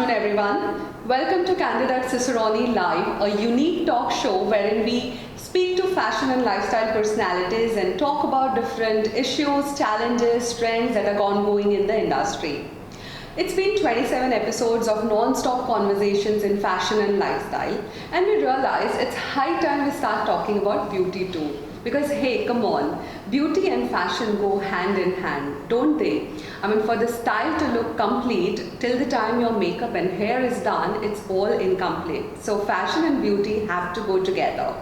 afternoon, everyone. Welcome to Candidate Ciceroni Live, a unique talk show wherein we speak to fashion and lifestyle personalities and talk about different issues, challenges, trends that are ongoing in the industry. It's been 27 episodes of non-stop conversations in fashion and lifestyle, and we realize it's high time we start talking about beauty too. Because hey, come on, beauty and fashion go hand in hand, don't they? I mean, for the style to look complete, till the time your makeup and hair is done, it's all incomplete. So fashion and beauty have to go together.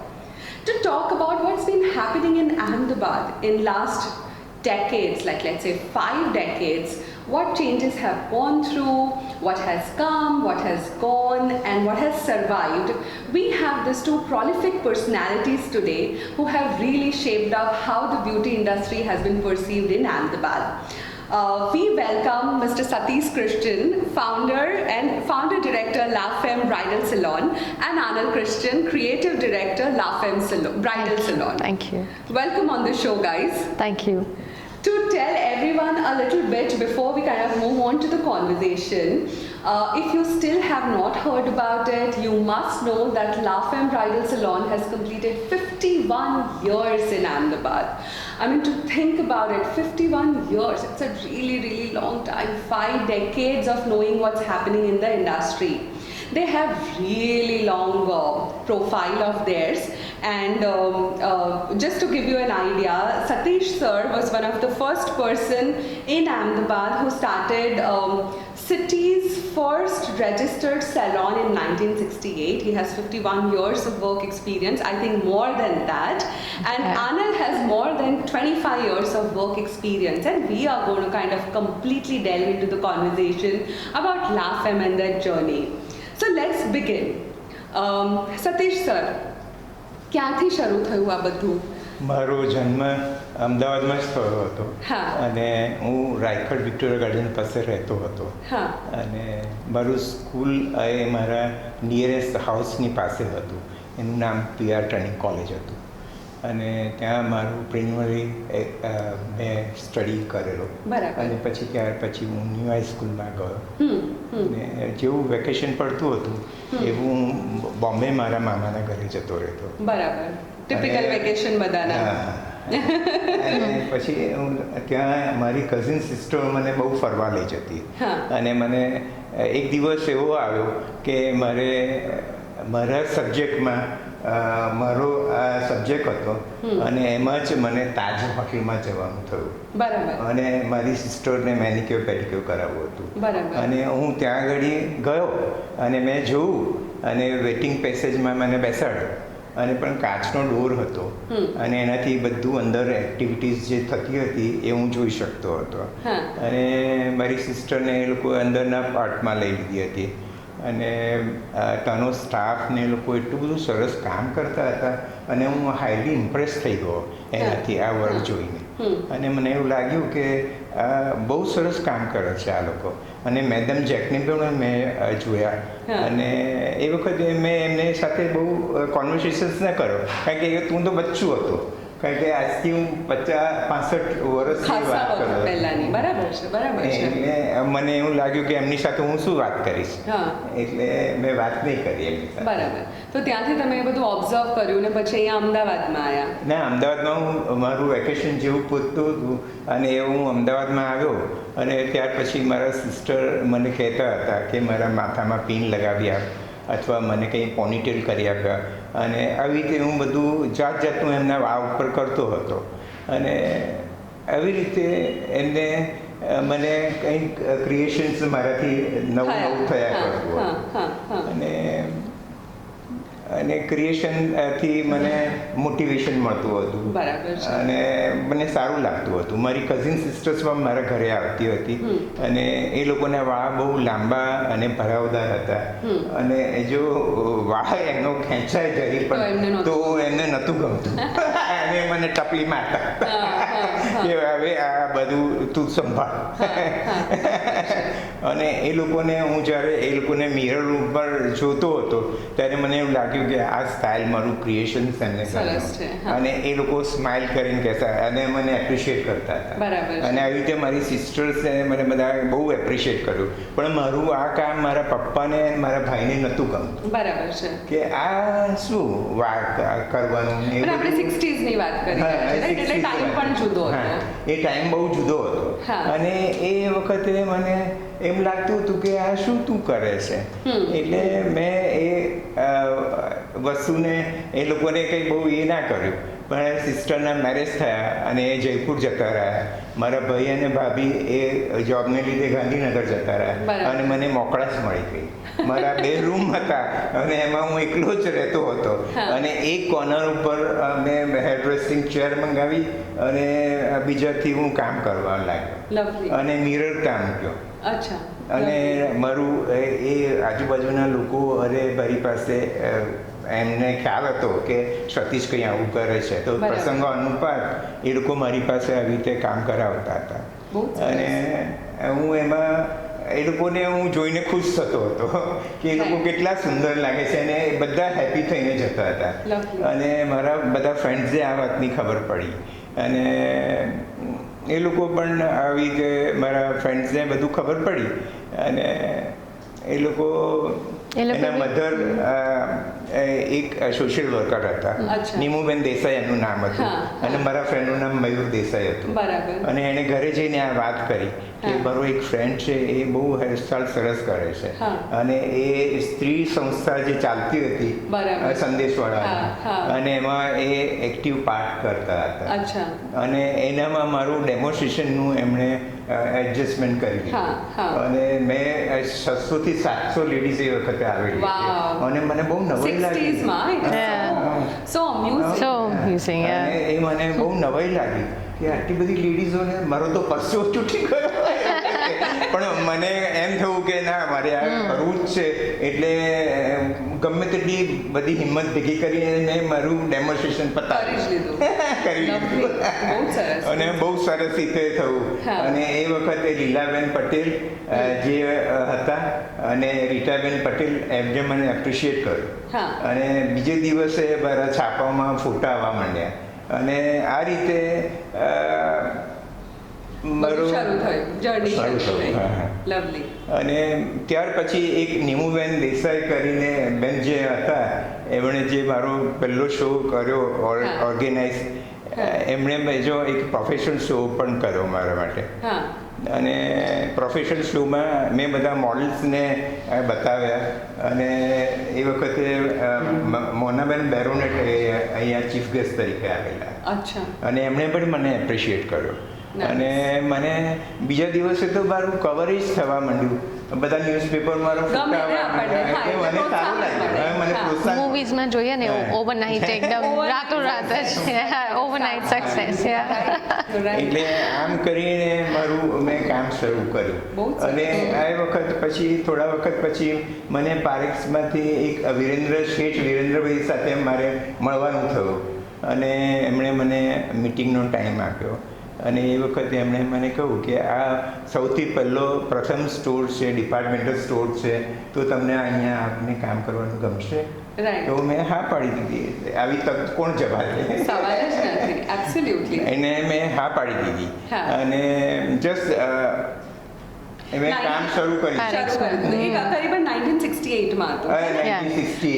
To talk about what's been happening in Ahmedabad in last decades, like let's say 5 decades, what changes have gone through, what has come, what has gone, and what has survived. We have these two prolific personalities today who have really shaped up how the beauty industry has been perceived in Ahmedabad. We welcome Mr. Satish Christian, founder director Femme Bridal Salon, and Aanall Christian, creative director Femme Bridal Salon. Thank you. Welcome on the show, guys. Thank you. To tell everyone a little bit before we kind of move on to the conversation, if you still have not heard about it, you must know that Femme Bridal Salon has completed 51 years in Ahmedabad. I mean, to think about it, 51 years, it's a really, really long time, 5 decades of knowing what's happening in the industry. They have really long profile of theirs, and just to give you an idea, Satish sir was one of the first person in Ahmedabad who started city's first registered salon in 1968. He has 51 years of work experience, I think more than that, and Aanall has more than 25 years of work experience, and we are going to kind of completely delve into the conversation about La Femme and their journey. So let's begin. Satish sir, ક્યાંથી શરૂ થયું આ બધું? મારો જન્મ અમદાવાદમાં જ થયો હતો અને હું રાયખડ વિક્ટોરિયા ગાર્ડન પાસે રહેતો હતો અને મારું સ્કૂલ એ મારા નિયરેસ્ટ હાઉસની પાસે હતું. એનું નામ PR ટ્રેનિંગ કોલેજ હતું અને ત્યાં મારું પ્રિમિમરી મેં સ્ટડી કરેલો અને ત્યાર પછી હું ન્યૂ હાઈસ્કૂલમાં ગયો અને જેવું વેકેશન પડતું હતું એવું હું બોમ્બે મારા મામાના ઘરે જતો રહેતો. બરાબર, ટિપિકલ વેકેશન બધાના. અને પછી હું ત્યાં મારી કઝિન સિસ્ટર મને બહુ ફરવા લઈ જતી અને મને એક દિવસ એવો આવ્યો કે મારા સબ્જેક્ટમાં મારો આ સબ્જેક્ટ હતો અને એમાં જ મને તાજ હોટલમાં જવાનું થયું અને મારી સિસ્ટરને મેનિક્યોર પેડિક્યોર કરાવવું હતું અને હું ત્યાં આગળ ગયો અને મેં જોયું અને વેઇટિંગ પેસેજમાં મને બેસાડ્યો અને પણ કાચનો ડોર હતો અને એનાથી બધું અંદર એક્ટિવિટીઝ જે થતી હતી એ હું જોઈ શકતો હતો અને મારી સિસ્ટરને એ લોકો અંદરના પાર્ટમાં લઈ લીધી હતી અને ત્યાંનો સ્ટાફ ને એ લોકો એટલું બધું સરસ કામ કરતા હતા અને હું હાઈલી ઇમ્પ્રેસ થઈ ગયો એનાથી આ વર્ક જોઈને અને મને એવું લાગ્યું કે બહુ સરસ કામ કરે છે આ લોકો. અને મેડમ જેકને પણ મેં જોયા અને એ વખતે મેં એમને સાથે બહુ કોન્વર્સેશન્સ ન કર્યો કારણ કે તું તો બચ્ચું હતો, કારણ કે આજથી હું 50-65 વર્ષની વાત કરું પહેલાની. બરાબર છે, બરાબર છે. એટલે મને એવું લાગ્યું કે એમની સાથે હું શું વાત કરીશ, એટલે મેં વાત નહીં કરી એમની સાથે. બરાબર. તો ત્યાંથી તમે એ બધું ઓબ્ઝર્વ કર્યું ને પછી અહીંયા અમદાવાદમાં આવ્યા? ના, અમદાવાદમાં હું મારું વેકેશન જેવું પૂરતું હતું અને એ હું અમદાવાદમાં આવ્યો અને ત્યાર પછી મારા સિસ્ટર મને કહેતા હતા કે મારા માથામાં પિન લગાવી આપ અથવા મને કંઈ પોનીટેલ કરી આપ્યા અને આવી રીતે હું બધું જાતનું એમના વાવ ઉપર કરતો હતો અને આવી રીતે એમને મને કંઈક ક્રિએશન્સ મારાથી નવું થયા કરતું અને ક્રિએશનથી મને મોટિવેશન મળતું હતું અને મને સારું લાગતું હતું. મારી કઝિન સિસ્ટર્સ પણ મારા ઘરે આવતી હતી અને એ લોકોના વાળ બહુ લાંબા અને ભરાવદાર હતા અને જો વાળ એનો ખેંચાય જરી પણ તો એમને નહોતું ગમતું અને મને ટપલી મારતા કે હવે આ બધું તું સંભાળ અને એ લોકોને હું જ્યારે એ લોકોને મિરર ઉપર જોતો હતો ત્યારે મને એવું લાગ્યું કે આ સ્ટાઇલ મારું ક્રિએશન એમને કર્યું અને એ લોકો સ્માઇલ કરીને કહેતા અને મને એપ્રિશિએટ કરતા હતા અને આવી રીતે મારી સિસ્ટર્સને મને બધા બહુ એપ્રિશિએટ કર્યું પણ મારું આ કામ મારા પપ્પાને મારા ભાઈને નહોતું ગમતું. બરાબર છે કે આ શું વાત કરવાનું. આપણે 60s ની વાત કરી એટલે ટાઈમ પણ જુદો હતો. એ ટાઈમ બહુ જુદો હતો અને એ વખતે મને એમ લાગતું હતું કે આ શું તું કરે છે. એટલે મેં એ વસ્તુને એ લોકોને કંઈ બહુ એ ના કર્યું પણ સિસ્ટરના મેરેજ થયા અને એ જયપુર જતા રહ્યા. મારા ભાઈ અને ભાભી એ જોબને લીધે ગાંધીનગર જતા રહ્યા અને મને મોકળાશ મળી ગઈ. મારા 2 રૂમ હતા અને એમાં હું એકલો જ રહેતો હતો અને એક કોર્નર ઉપર મેં હેર ડ્રેસિંગ ચેર મંગાવી અને બીજાથી હું કામ કરવા લાગ્યો અને મિરર કામ મૂક્યો. અને મારું એ આજુબાજુના લોકો અરે મારી પાસે એમને ખ્યાલ હતો કે સતીશ કંઈ આવું કરે છે તો પ્રસંગો અનુસાર એ લોકો મારી પાસે આવી રીતે કામ કરાવતા હતા અને હું એમાં એ લોકોને હું જોઈને ખુશ થતો હતો કે એ લોકો કેટલા સુંદર લાગે છે અને બધા હેપી થઈને જતા હતા. અને મારા બધા ફ્રેન્ડ્સને આ વાતની ખબર પડી અને એ લોકો પણ આવી રીતે મારા ફ્રેન્ડ્સને બધું ખબર પડી અને એ લોકો એના મધર એક સોશિયલ વર્કર હતા. નીમુબેન દેસાઈ એનું નામ હતું અને મારા ફ્રેન્ડનું નામ મયુર દેસાઈ હતું અને એણે ઘરે જઈને આ વાત કરી કે મારો એક ફ્રેન્ડ છે એ બહુ હેરસ્ટાઇલ સરસ કરે છે અને એ સ્ત્રી સંસ્થા જે ચાલતી હતી સંદેશવાળા અને એમાં એ એક્ટિવ પાર્ટ કરતા હતા અને એનામાં મારું ડેમોન્સ્ટ્રેશનનું એમણે એડજસ્ટમેન્ટ કરી દીધું અને મેં 600 થી 700 લેડીઝ એ વખતે આવેલી અને મને બહુ નવાઈ લાગી. એ મને બહુ નવાઈ લાગી કે આટલી બધી લેડીઝોને મારો તો પરસો તૂટી ગયો પણ મને એમ થયું કે ના મારે આ કરવું જ છે એટલે ગમે તેટલી બધી હિંમત ભેગી કરીને મેં મારું ડેમોન્સ્ટ્રેશન કરી લીધું અને બહુ સરસ રીતે થયું. અને એ વખતે લીલાબેન પટેલ જે હતા અને રીટાબેન પટેલ એમને મને એપ્રિશિએટ કર્યું અને બીજે દિવસે મારા છાપામાં ફોટા આવવા માંડ્યા અને આ રીતે અને ત્યાર પછી એક નીમુબેન દેસાઈ કરીને બેન જે હતા એમણે જે મારો પહેલો શો કર્યો ઓર્ગેનાઇઝ એમણે જો એક પ્રોફેશનલ શો પણ કર્યો મારા માટે અને પ્રોફેશનલ શોમાં મેં બધા મોડલ્સને બતાવ્યા અને એ વખતે મોનાબેન બેરોનેટ અહીંયા ચીફ ગેસ્ટ તરીકે આવેલા અને એમણે પણ મને એપ્રિશિએટ કર્યો અને મને બીજા દિવસે તો મારું કવરેજ થવા માંડ્યું. બધા ન્યૂઝપેપર મારો ફોટા મને સારું લાગ્યું. મને પ્રોત્સાહન મૂવીઝમાં જોઈએ ને ઓવરનાઇટ એકદમ રાતોરાત જ ઓવરનાઇટ સક્સેસ. એટલે આમ કરીને મારું મેં કામ શરૂ કર્યું અને આ વખત પછી થોડા વખત પછી મને પારેખમાંથી એક શેઠ વિરેન્દ્રભાઈ સાથે મારે મળવાનું થયું અને એમણે મને મિટિંગનો ટાઈમ આપ્યો અને એ વખતે એમણે મને કહ્યું કે આ સૌથી પ્રથમ સ્ટોર છે, ડિપાર્ટમેન્ટલ સ્ટોર છે, તો તમને અહીંયા આપને કામ કરવાનું ગમશે? તો મેં હા પાડી દીધી. આવી તક કોણ જવા દે? એને મેં હા પાડી દીધી અને જસ્ટ મેં કામ શરૂ કર્યું. કરીબન 1968 માં હતું.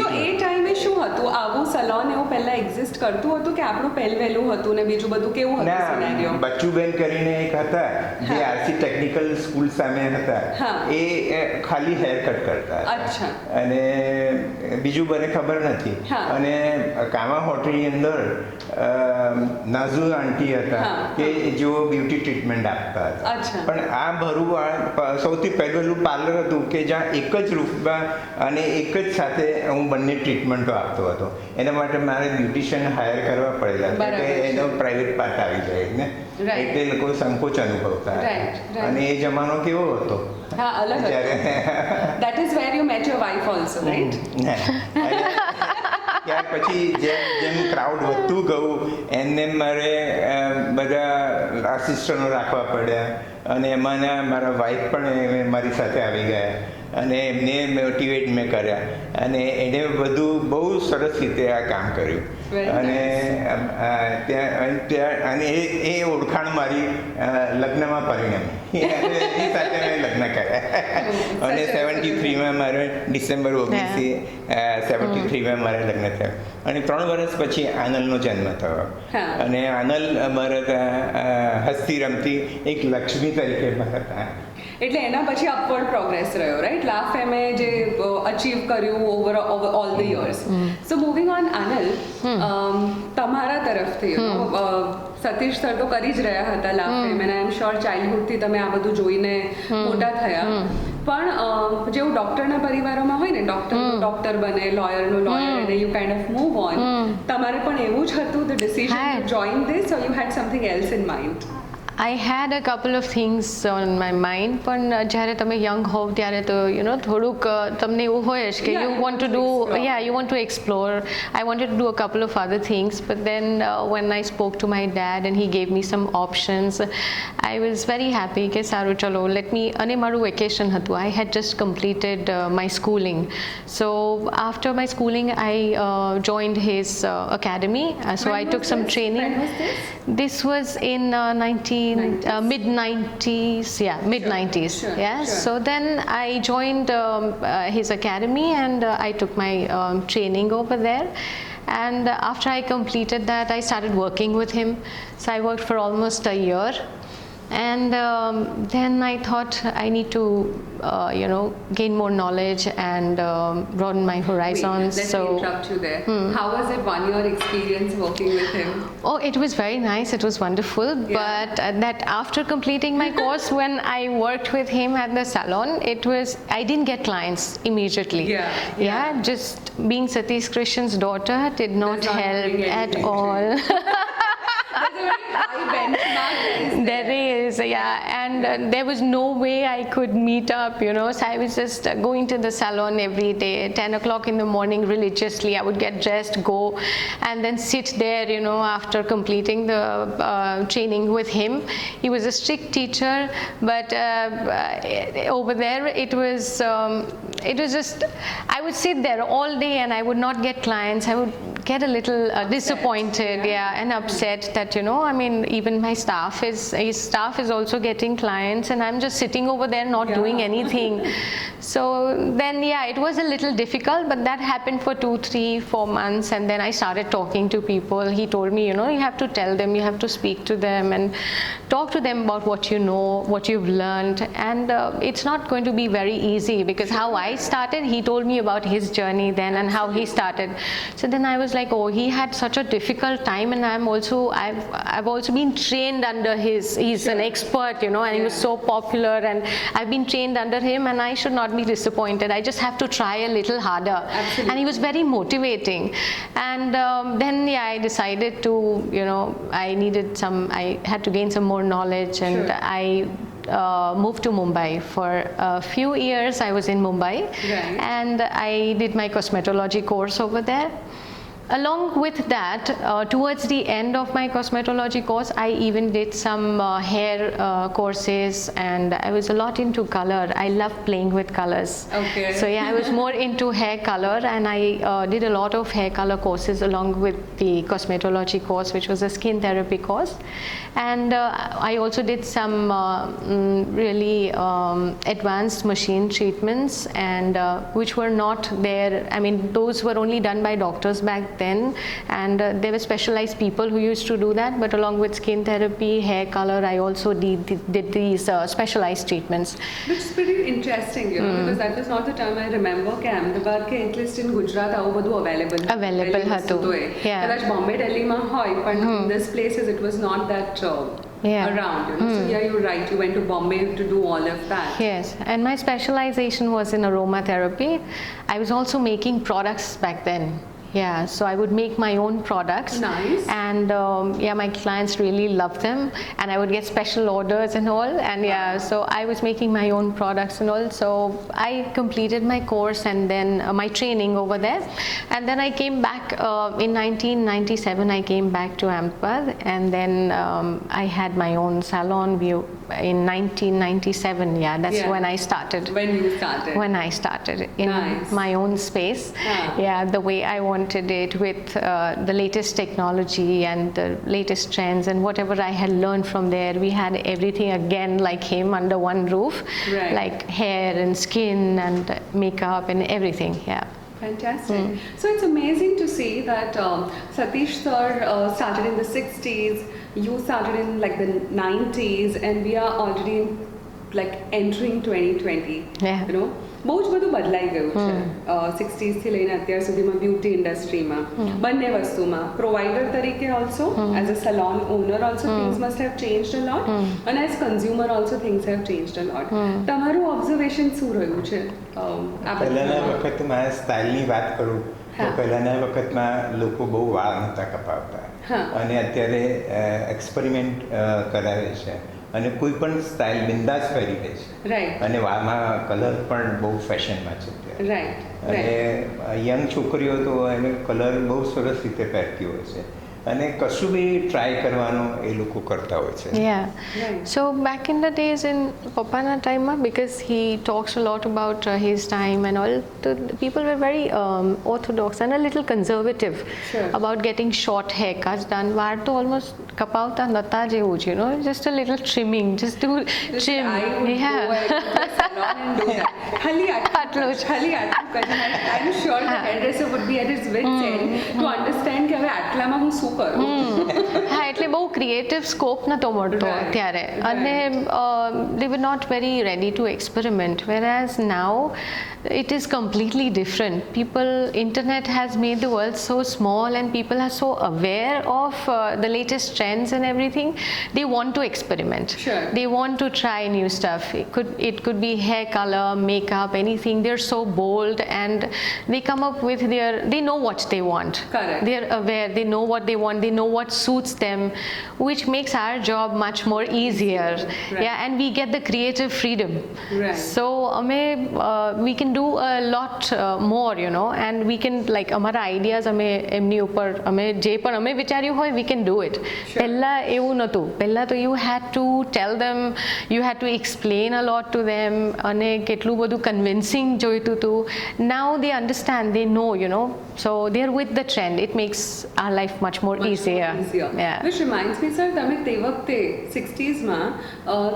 તો એ ટાઈમે શું હતું? આવું સલોન એવું પહેલા એક્ઝિસ્ટ કરતું હતું કે આપણું પહેલવેલું હતું ને બીજું બધું કેવું હતું સિનેરિયો? બચ્ચુબેન કરીને એક હતા જે આરસી ટેકનિકલ સ્કૂલ સામે હતા. એ ખાલી હેર કટ કરતા અને બીજું મને ખબર નથી. અને કામા હોટલની અંદર નાઝુ આંટી હતા કે જેઓ બ્યુટી ટ્રીટમેન્ટ આપતા હતા. પણ આ ભરું સૌથી પહેલું પાર્લર હતું કે જ્યાં એક જ રૂફમાં અને એક જ સાથે હું બંને ટ્રીટમેન્ટો આપતો હતો. એના માટે મારે બ્યુટિશિયન હાયર કરવા પડેલા કે એનો પ્રાઇવેટ પાર્ટ આવી જાય ને એટલે લોકો સંકોચ અનુભવતા અને એ જમાનો કેવો હતો. ત્યાર પછી જેમ ક્રાઉડ વધતું ગયું એમને મારે બધા આસિસ્ટન્ટો રાખવા પડ્યા અને એમાં મારા વાઈફ પણ મારી સાથે આવી ગયા અને એમને મોટિવેટ મેં કર્યા અને એણે બધું બહુ સરસ રીતે આ કામ કર્યું અને ત્યાં અને એ ઓળખાણ મારી લગ્નમાં પરિણમી એની સાથે મેં લગ્ન કર્યા અને 73માં મારે ડિસેમ્બર 19 73માં મારે લગ્ન થયા અને 3 વર્ષ પછી આનલનો જન્મ થયો અને આનલ અમારા ત્યાં હસતી રમતી એક લક્ષ્મી તરીકે મારા ત્યાં. એટલે એના પછી અપવર્ડ પ્રોગ્રેસ રહ્યો, રાઈટ? લા ફેમે જે અચીવ કર્યું over all the years. So moving on આનલ, તમારા તરફથી સતીશ સર તો કરી જ રહ્યા હતા લા ફેમ અને આઈ એમ શ્યોર ચાઇલ્ડહુડથી તમે આ બધું જોઈને મોટા થયા, પણ જેવું ડૉક્ટરના પરિવારોમાં હોય ને, ડૉક્ટર બને, લોયરનો લોયર, અને you kind of move on, તમારે પણ એવું જ હતું the decision to join this or you had something else in mind? I had a couple of things on my mind, પણ જ્યારે તમે યંગ હોવ ત્યારે તો થોડુંક તમને એવું હોય જ કે you want to do, you want to explore. I wanted to do a couple of other things, but then when I spoke to my dad and he gave me some options, I was very happy કે સારું ચલો let me, અને મારું vacation હતું. I had just completed my schooling, so after my schooling I joined his academy, so I took some training. When was this? This was in mid-90s, mid-90s. So then I joined his academy and I took my training over there. And after I completed that, I started working with him. So I worked for almost a year. And then I thought I need to gain more knowledge and broaden my horizons. Wait, let me interrupt you there. How was it 1 year experience working with him? Oh, it was very nice. It was wonderful. But that after completing my course, when I worked with him at the salon, I didn't get clients immediately. Just being Satish Christian's daughter did not help at all. There's a very high benchmark. There is, and there was no way I could meet up, so I was just going to the salon every day, 10 o'clock in the morning religiously. I would get dressed, go, and then sit there, after completing the training with him. He was a strict teacher, but over there it was just, I would sit there all day and I would not get clients. I would get a little disappointed, and upset that, even my his staff is also getting clients and I'm just sitting over there not doing anything. So then, it was a little difficult, but that happened for 2, 3, 4 months, and then I started talking to people. He told me, you have to tell them, you have to speak to them and talk to them about what you know, what you've learned, and it's not going to be very easy because how I started, he told me about his journey then and how he started. So then I was like, oh, he had such a difficult time, and I've also been trained under he's an expert, and he was so popular, and I've been trained under him, and I should not be disappointed. I just have to try a little harder. Absolutely. And he was very motivating. And then I decided to, I had to gain some more knowledge, and I moved to Mumbai. For a few years I was in Mumbai, and I did my cosmetology course over there. Along with that, towards the end of my cosmetology course, I even did some hair courses, and I was a lot into color. I love playing with colors. Okay. So I was more into hair color, and I did a lot of hair color courses along with the cosmetology course, which was a skin therapy course. And I also did some really advanced machine treatments, and which were not there. I mean, those were only done by doctors back then, and there were specialized people who used to do that. But along with skin therapy, hair color, I also did these specialized treatments. Which is pretty interesting, because that was not the time I remember કે Ahmedabad કે at least in Gujarat આવું બધું available હતું. કદાચ બોમ્બે દિલ્હીમાં હોય, but in these places it was not that around. So you're right, you went to Bombay to do all of that. Yes, and my specialization was in aromatherapy. I was also making products back then. Yeah, so I would make my own products. Nice. And yeah, my clients really loved them, and I would get special orders and all. And yeah, so I was making my own products and all. So I completed my course and then my training over there. And then I came back in 1997. I came back to Ahmedabad, and then I had my own salon. In 1997, yeah, that's when I started. When you started? When I started in my own space. Yeah, the way I wanted it, with the latest technology and the latest trends and whatever I had learned from there. We had everything again like him under one roof, like hair and skin and makeup and everything. Yeah. Fantastic. So it's amazing to see that Satish sir started in the 60s, you started in like the 90s, and we are already like entering 2020. Yeah. You know, બહુ જ બધું બદલાઈ ગયું છે 60s થી લઈને અત્યાર સુધીમાં બ્યુટી ઇન્ડસ્ટ્રીમાં બંને વસ્તુમાં પ્રોવાઇડર તરીકે also as a salon owner also things must have changed a lot અને as consumer also things have changed a lot તમારું ઓબ્ઝર્વેશન શું રહ્યું છે પહેલાંના વખતમાં સ્ટાઇલની વાત કરું તો પહેલાંના વખતમાં લોકો બહુ વાળ નહોતા કપાવતા અને અત્યારે એક્સપેરિમેન્ટ કરાવે છે અને કોઈ પણ સ્ટાઇલ બિંદાસ કરી દે છે અને વાળમાં કલર પણ બહુ ફેશનમાં છે અને યંગ છોકરીઓ તો એને કલર બહુ સરસ રીતે પહેરતી હોય છે અને કશું બી ટ્રાય કરવાનો એ લોકો કરતા હોય છે. Yeah. So back in the days in Papana time, because he talks a lot about his time and all, the people were very orthodox and a little conservative about getting short haircuts done. Var to almost kapavta nata jevu je, you know, just a little trimming, just to trim. I would go to the salon and do that. I'm sure the hairdresser would be at its wit's end to understand કે હવે આટલામાં હું શું કરું. હા, એટલે બહુ creative scope નતો મળતો ત્યારે અને they were not very ready to experiment, whereas now it is completely different. Internet has made the world so small and people are so aware of the latest trends and everything. They want to experiment. They want to try new stuff. It could be hair color, makeup, anything. They're so bold and they come up with they know what they want. Correct. They're aware, they know what they want, they know what suits them, which makes our job much more easier. Yeah, and we get the creative freedom. So we can do a lot more, you know, and we can like amara ideas એમની ઉપર જે પણ અમે વિચાર્યું હોય we can do it. પહેલા એવું નહોતું. પહેલા તો you had to tell them, you had to explain a lot to them અને કેટલું બધું convincing જોઈતું હતું. Now they understand, they know, you know, so they're with the trend. It makes our life much more easier. Yeah. Which reminds me, sir, તમે તે વખતે 60s માં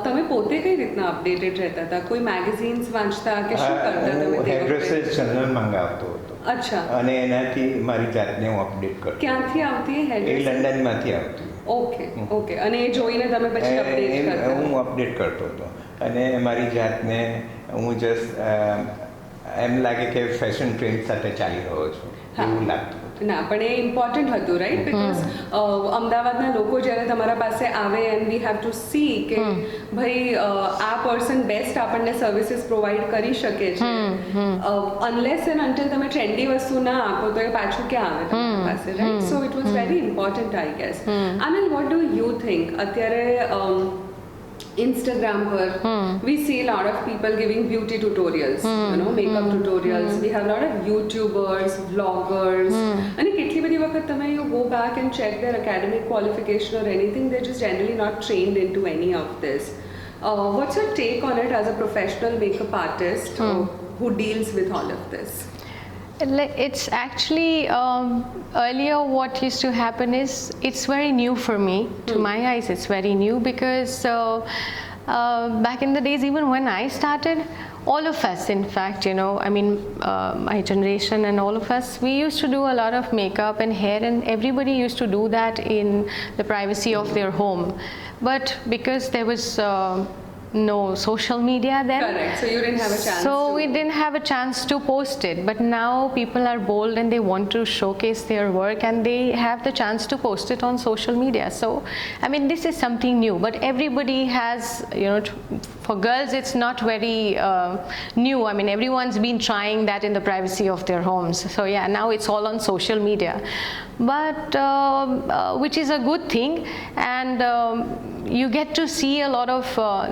તમે પોતે કઈ રીતના અપડેટેડ રહેતા હતા? કોઈ મેગેઝિન્સ વાંચતા કે શું કરતા તમે? હેરડ્રેસર જર્નલ મંગાવતો હતો. અચ્છા. અને એનાથી મારી જાતને હું અપડેટ કરતો. ક્યાંથી આવતી એ હેરડ્રેસર? એ લંડનમાંથી આવતી. ઓકે અને એ જોઈને તમે પછી અપડેટ કરતા? હું અપડેટ કરતો હતો અને મારી જાતને હું જસ્ટ એમ લાગે કે ફેશન ટ્રેન્ડ સાથે ચાલી રહ્યો છું એવું લાગતું. ના પણ એ ઇમ્પોર્ટન્ટ હતું, રાઈટ? બીકોઝ અમદાવાદના લોકો જ્યારે તમારા પાસે આવે and we have to C કે ભાઈ આ પર્સન બેસ્ટ આપણને સર્વિસીસ પ્રોવાઈડ કરી શકે છે. અનલેસ એન્ડ અન્ટિલ તમે ટ્રેન્ડી વસ્તુ ના આપો તો એ પાછું ક્યાં આવે તમારી પાસે, right? So it was very important, I guess. Anand, what do you think? અત્યારે Instagram પર we see a lot of people giving beauty tutorials, you know, makeup tutorials. We have a lot of YouTubers, vloggers, and કેટલી બધી વખત તમે you go back and check their academic qualification or anything, they're just generally not trained into any of this. What's your take on it as a professional makeup artist who deals with all of this? It's actually earlier what used to happen is it's very new for me. To my eyes it's very new because back in the days, even when I started, all of us, in fact, you know, I mean my generation and all of us, we used to do a lot of makeup and hair, and everybody used to do that in the privacy of their home. But because there was no social media then. Correct. So you didn't have a chance. So we didn't have a chance to post it. But now people are bold and they want to showcase their work and they have the chance to post it on social media. So I mean, this is something new. But everybody has, you know, for girls it's not very new. I mean, everyone's been trying that in the privacy of their homes. So yeah, now it's all on social media, but which is a good thing. And you get to see a lot of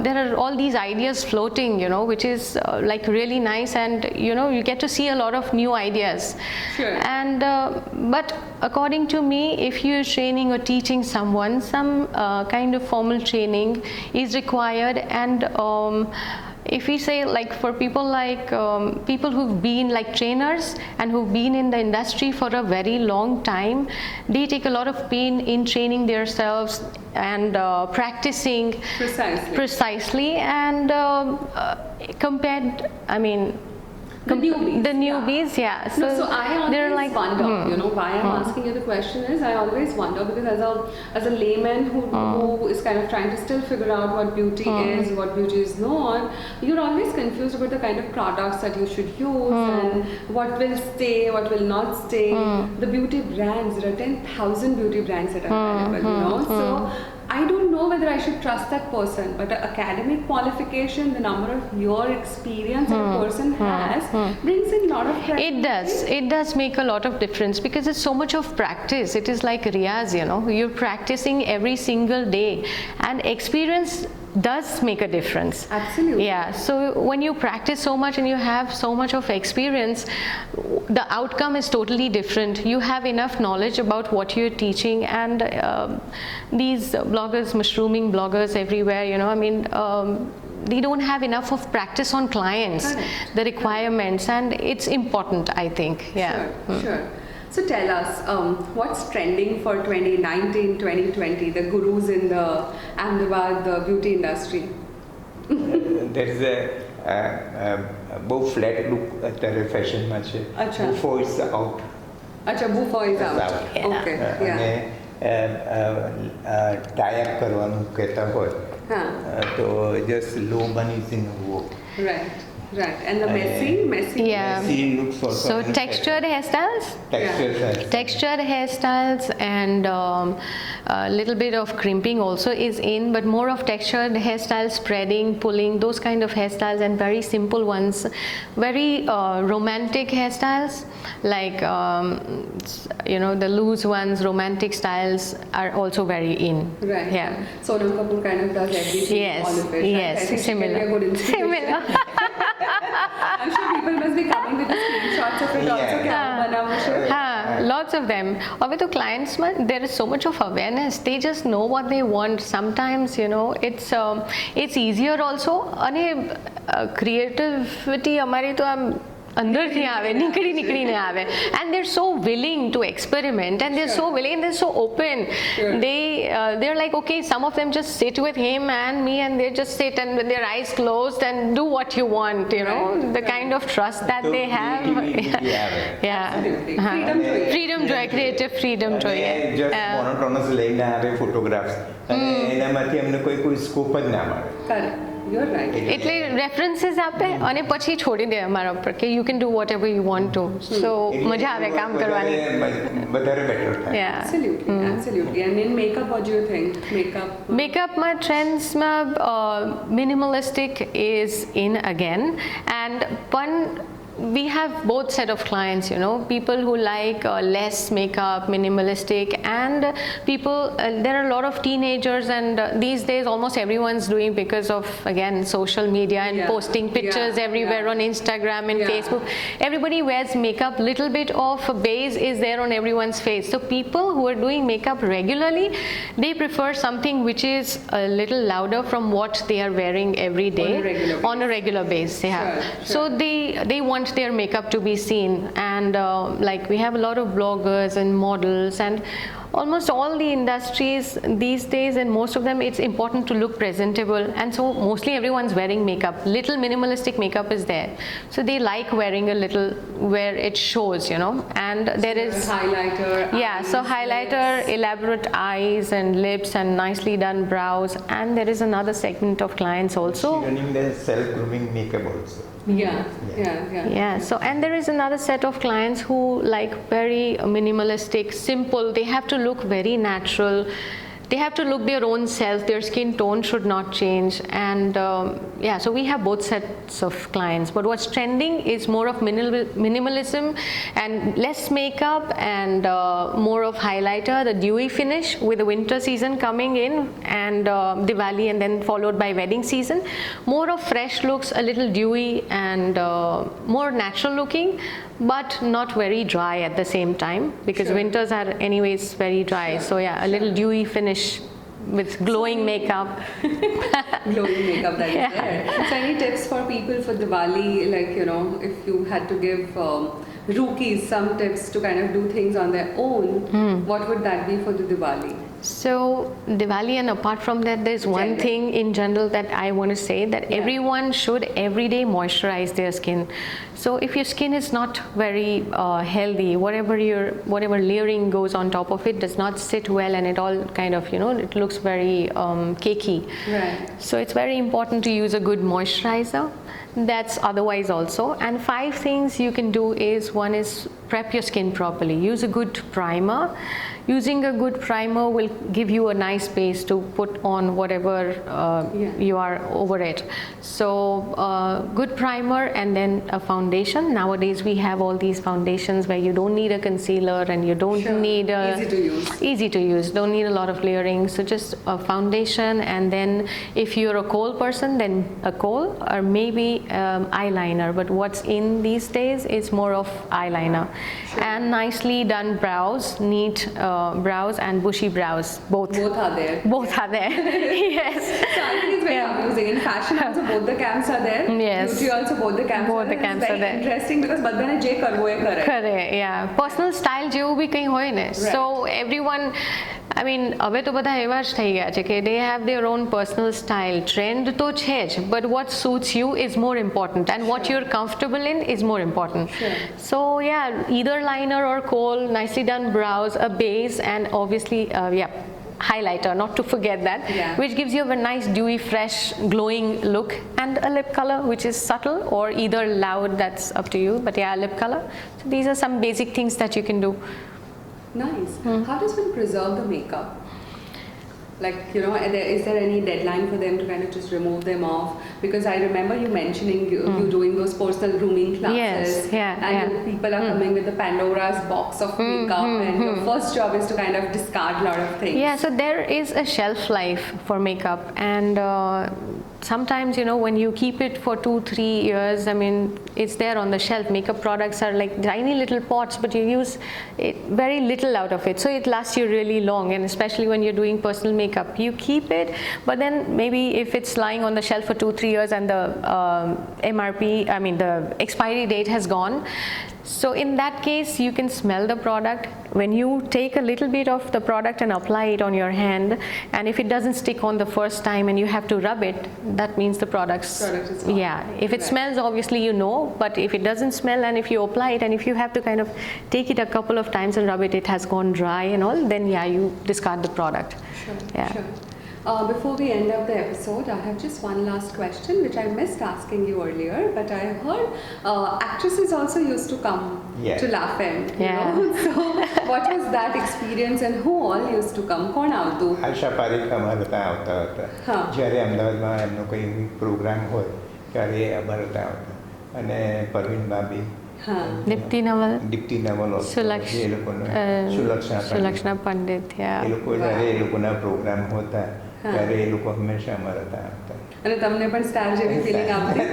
there are all these ideas floating, you know, which is like really nice, and you know, you get to see a lot of new ideas. Sure. And but according to me, if you're training or teaching someone, some kind of formal training is required. And if we say, like, for people like people who've been like trainers and who've been in the industry for a very long time, they take a lot of pain in training themselves and practicing precisely. And compared, I mean, the newbies, yeah. So I always wonder, you know, why I'm asking you the question is, I always wonder, because as a layman who is kind of trying to still figure out what beauty is, what beauty is not, you're always confused about the kind of products that you should use and what will stay, what will not stay. The beauty brands, there are 10,000 beauty brands that are available, you know. So I don't know whether I should trust that person, but the academic qualification, the number of year experience that a person has, brings in a lot of practice. It does make a lot of difference, because it's so much of practice. It is like riyaz, you know, you're practicing every single day, and experience does make a difference. Absolutely. Yeah, so when you practice so much and you have so much of experience, the outcome is totally different. You have enough knowledge about what you're teaching. And these bloggers, mushrooming bloggers everywhere, you know, I mean, they don't have enough of practice on clients, the requirements, and it's important, I think. Yeah. Sure. So tell us, what's trending for 2019, 2020, the gurus in the Ahmedabad, the beauty industry? There is a બહુ flat look અત્યારે ફેશનમાં છે. બુફો is out. અચ્છા, બુફો is out. Okay. અને tie up કરવાનું કહેતા હોય તો જસ્ટ લો બન ઇઝ ઇન વો. Right. Right, and the messy, yeah. Messy looks also. So textured hairstyles. Textured hairstyles, and a little bit of crimping also is in, but more of textured hairstyles, spreading, pulling, those kind of hairstyles, and very simple ones. Very romantic hairstyles, like you know, the loose ones, romantic styles are also very in. Right. Yeah. Sonam Kapoor kind of does everything. Yes. All of it. Yes. Right? Similar. Similar. I'm sure people must be coming with the screenshots of it also. Lots of them. Over to clients, there is so much of awareness. They just know what they want. Sometimes, you know, it's easier also. And creativity, हमारी तो हम અંદરથી આવે, નીકળીને આવે, and they're so willing to experiment, and they're so willing, and they're so open. They're like, okay, some of them just sit with him and me, and they just sit and with their eyes closed and do what you want, you know, the kind of trust that they have. Freedom joy, creative freedom joy. Just monotonous લઈને આવે photographs, અને એનામાંથી અમને કોઈ scope જ ના મળે. Correct. You're right. એટલે રેફરન્સીસ આપે અને પછી છોડી દે અમારા ઉપર કે you can do whatever you want to. So મજા આવે કામ કરવાની. વધારે better થાય. Absolutely. And in makeup, what do you think? Makeupમાં trendsમાં minimalistic is in again, and we have both set of clients, you know, people who like less makeup, minimalistic, and people, there are a lot of teenagers, and these days almost everyone's doing, because of, again, social media and posting pictures everywhere on Instagram and Facebook. Everybody wears makeup, little bit of a base is there on everyone's face. So people who are doing makeup regularly, they prefer something which is a little louder from what they are wearing every day on a regular base. So they want their makeup to be seen, and like we have a lot of bloggers and models, and almost all the industries these days, and most of them, it's important to look presentable, and so mostly everyone's wearing makeup. Little minimalistic makeup is there, so they like wearing a little where it shows, you know. And there is highlighter, so highlighter, lips, elaborate eyes and lips, and nicely done brows. And there is another segment of clients also running the self-grooming makeup also. Yeah. So, and there is another set of clients who like very minimalistic, simple. They have to look very natural. they have to look their own self. Their skin tone should not change, and yeah, so we have both sets of clients. But what's trending is more of minimalism and less makeup and more of highlighter, the dewy finish with the winter season coming in and Diwali, and then followed by wedding season. More of fresh looks, a little dewy and more natural looking, but not very dry at the same time, because Sure. winters are anyways very dry. Sure. So yeah, a little dewy finish with glowing makeup. Glowing makeup that is there. So any tips for people for Diwali, like, you know, if you had to give rookies some tips to kind of do things on their own, what would that be for the Diwali? So Diwali, and apart from that, there's one General. thing in general that I want to say, that everyone should every day moisturize their skin. So if your skin is not very healthy, whatever layering goes on top of it does not sit well, and it all kind of, you know, it looks very cakey. Right. So it's very important to use a good moisturizer. That's otherwise also. And 5 things you can do is, one is prep your skin properly. Use a good primer. Using a good primer will give you a nice base to put on whatever you are over it. So good primer, and then a foundation. Nowadays we have all these foundations where you don't need a concealer and you don't need a... Easy to use. Easy to use, don't need a lot of layering. So just a foundation, and then if you're a kohl person, then a kohl, or maybe eyeliner. But what's in these days is more of eyeliner. And nicely done brows, neat brows and bushy brows, both are there. Both are there. Yes. So I think it's very amusing. In fashion also both the camps are there. Yes. Beauty also both the camps Both are there. the camps It's are very there. interesting because બધાને જે કરવો એ કરે. Correct, yeah. Personal style જેવું બી કંઈ હોય ને. So everyone, I mean, હવે તો બધા એવા જ થઈ ગયા છે કે they have their own personal style. Trend તો છે જ, but what suits you is more important, and what you're comfortable in is more important. Sure. So yeah, either liner or kohl, nicely done brows, a base, and obviously highlighter, not to forget that, which gives you a nice dewy, fresh, glowing look, and a lip color which is subtle or either loud, that's up to you, but yeah, lip color. So these are some basic things that you can do. Nice. How does one preserve the makeup? Like, you know, is there any deadline for them to kind of just remove them off? Because I remember you mentioning you doing those personal grooming classes. Yes, and people are coming with the Pandora's box of makeup, and your first job is to kind of discard a lot of things. Yeah, so there is a shelf life for makeup, and sometimes, you know, when you keep it for 2-3 years, I mean, it's there on the shelf. Makeup products are like tiny little pots, but you use very little out of it, so it lasts you really long. And especially when you're doing personal makeup, you keep it, but then maybe if it's lying on the shelf for 2-3 years and the MRP, I mean the expiry date has gone, so in that case you can smell the product. When you take a little bit of the product and apply it on your hand, and if it doesn't stick on the first time and you have to rub it, that means the product is gone. Yeah, if it smells, obviously you know, but if it doesn't smell and if you apply it and if you have to kind of take it a couple of times and rub it, it has gone dry and all, then yeah, you discard the product. Sure, yeah. sure. Before we end up the episode, I have just one last question which I missed asking you earlier, but I heard actresses also used to come to La Femme. Yeah. You know? So what was that experience, and who all used to come? કોણ આવતું? આશા પારેખ અમારે ત્યાં આવતા હતા. જ્યારે અમદાવાદમાં એમનો કોઈ પ્રોગ્રામ હોય ત્યારે એ અમારે ત્યાં આવતા. અને પરવીન ભાભી, Dipti Naval, એ લોકોનો સુલક્ષણા પંડિત, એ લોકો જ્યારે એ લોકોના પ્રોગ્રામ હોતા ત્યારે એ લોકો હંમેશા અમારા ત્યાં આવતા. અને તમને પણ સ્ટાર જેવી ફીલિંગ આવતી?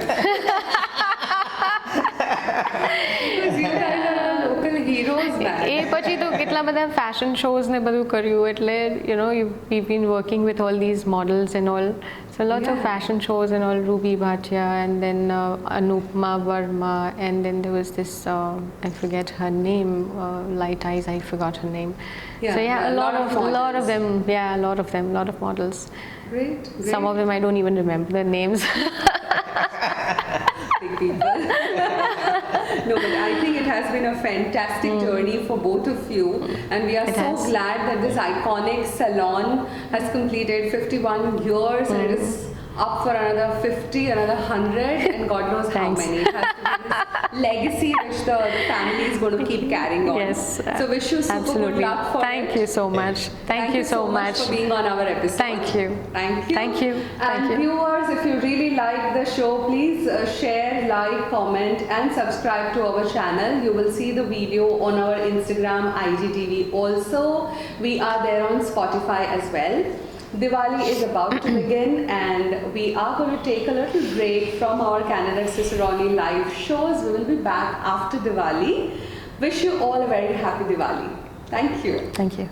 એ પછી તો કેટલા બધા ફેશન શોઝ ને બધું કર્યું, એટલે you know, we've been working with all these models and all, so lots of fashion shows and all. Ruby Bhatia, and then Anupma Verma, and then there was this I forget her name, Light Eyes, I forgot her name. So yeah, a lot of them, a lot of models. Great. Some of them I don't even remember their names. Big people. No, but I think it has been a fantastic journey for both of you, and we are glad that this iconic salon has completed 51 years, and it is up for another 50, another 100, and God knows how Thanks. many. It has to be this legacy which the family is going to keep carrying on. Yes. So wish you super Absolutely. good luck for Thank it. you so much. Thank you so much for being on our episode. Thank you. Thank you. Thank you. And Thank you. viewers, if you really like the show, please share, like, comment, and subscribe to our channel. You will see the video on our Instagram, IGTV. Also, we are there on Spotify as well. Diwali is about to begin, and we are going to take a little break from our Candidate Ciceroni live shows. We will be back after Diwali. Wish you all a very happy Diwali. Thank you. Thank you.